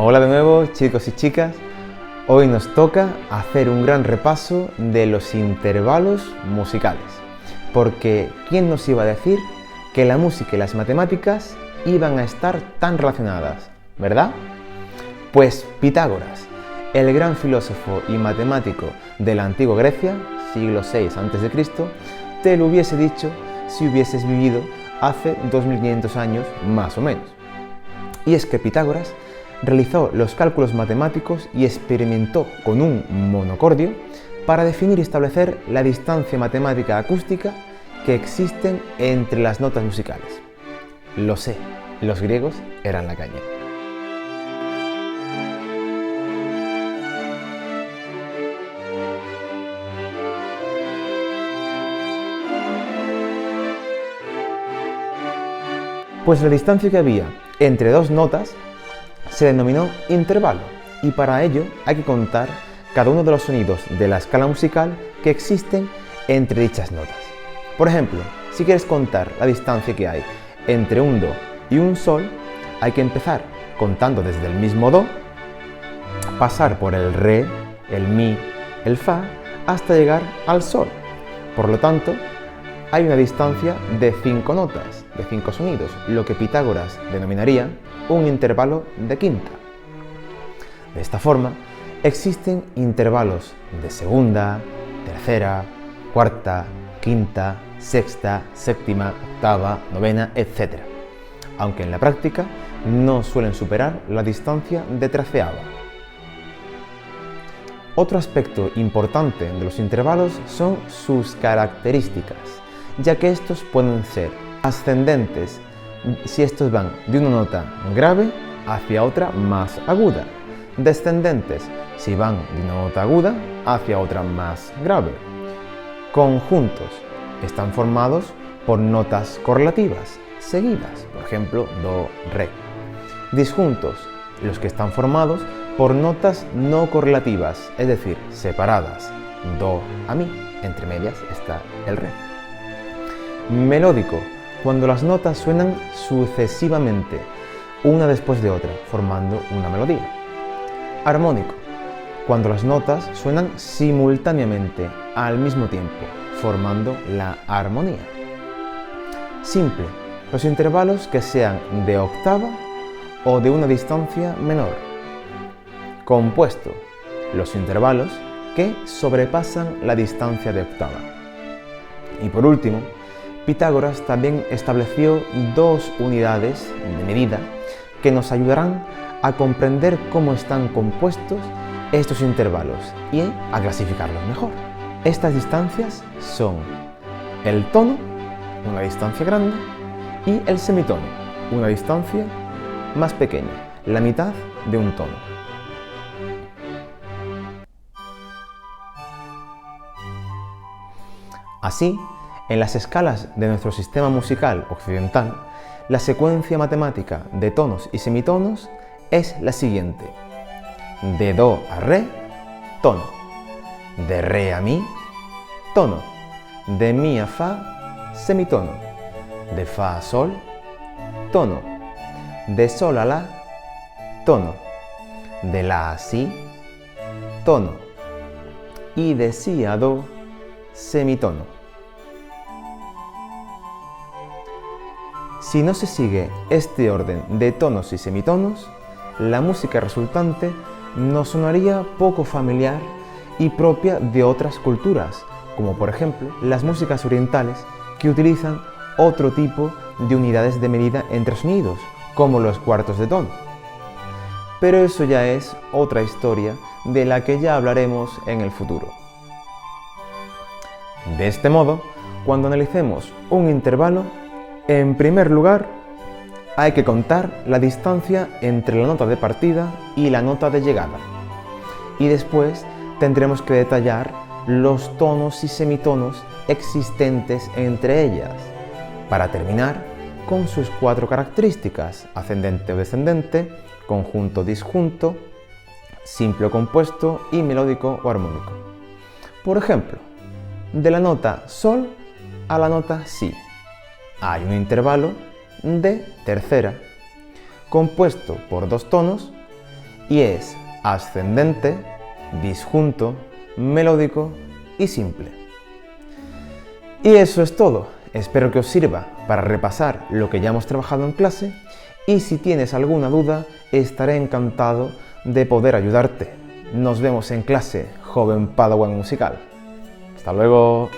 Hola de nuevo, chicos y chicas. Hoy nos toca hacer un gran repaso de los intervalos musicales. Porque ¿quién nos iba a decir que la música y las matemáticas iban a estar tan relacionadas, verdad? Pues Pitágoras, el gran filósofo y matemático de la antigua Grecia, siglo VI a.C., te lo hubiese dicho si hubieses vivido hace 2500 años más o menos. Y es que Pitágoras realizó los cálculos matemáticos y experimentó con un monocordio para definir y establecer la distancia matemática acústica que existen entre las notas musicales. Lo sé, los griegos eran la caña. Pues la distancia que había entre dos notas se denominó intervalo, y para ello hay que contar cada uno de los sonidos de la escala musical que existen entre dichas notas. Por ejemplo, si quieres contar la distancia que hay entre un do y un sol, hay que empezar contando desde el mismo do, pasar por el re, el mi, el fa, hasta llegar al sol. Por lo tanto, hay una distancia de 5 notas, de 5 sonidos, lo que Pitágoras denominaría un intervalo de quinta. De esta forma, existen intervalos de segunda, tercera, cuarta, quinta, sexta, séptima, octava, novena, etc. Aunque en la práctica no suelen superar la distancia de treceava. Otro aspecto importante de los intervalos son sus características, ya que estos pueden ser ascendentes si estos van de una nota grave hacia otra más aguda, descendentes si van de una nota aguda hacia otra más grave. Conjuntos están formados por notas correlativas seguidas, por ejemplo, do, re. Disjuntos, los que están formados por notas no correlativas, es decir, separadas, do a mi, entre medias está el re. Melódico, cuando las notas suenan sucesivamente, una después de otra, formando una melodía. Armónico, cuando las notas suenan simultáneamente, al mismo tiempo, formando la armonía. Simple, los intervalos que sean de octava o de una distancia menor. Compuesto, los intervalos que sobrepasan la distancia de octava. Y por último, Pitágoras también estableció dos unidades de medida que nos ayudarán a comprender cómo están compuestos estos intervalos y a clasificarlos mejor. Estas distancias son el tono, una distancia grande, y el semitono, una distancia más pequeña, la mitad de un tono. Así, en las escalas de nuestro sistema musical occidental, la secuencia matemática de tonos y semitonos es la siguiente: de do a re, tono; de re a mi, tono; de mi a fa, semitono; de fa a sol, tono; de sol a la, tono; de la a si, tono; y de si a do, semitono. Si no se sigue este orden de tonos y semitonos, la música resultante nos sonaría poco familiar y propia de otras culturas, como por ejemplo las músicas orientales, que utilizan otro tipo de unidades de medida entre sonidos, como los cuartos de tono. Pero eso ya es otra historia de la que ya hablaremos en el futuro. De este modo, cuando analicemos un intervalo, en primer lugar, hay que contar la distancia entre la nota de partida y la nota de llegada. Y después tendremos que detallar los tonos y semitonos existentes entre ellas, para terminar con sus 4 características: ascendente o descendente, conjunto o disjunto, simple o compuesto y melódico o armónico. Por ejemplo, de la nota sol a la nota si hay un intervalo de tercera, compuesto por 2 tonos y es ascendente, disjunto, melódico y simple. Y eso es todo. Espero que os sirva para repasar lo que ya hemos trabajado en clase y si tienes alguna duda estaré encantado de poder ayudarte. Nos vemos en clase, joven Padawan musical. ¡Hasta luego!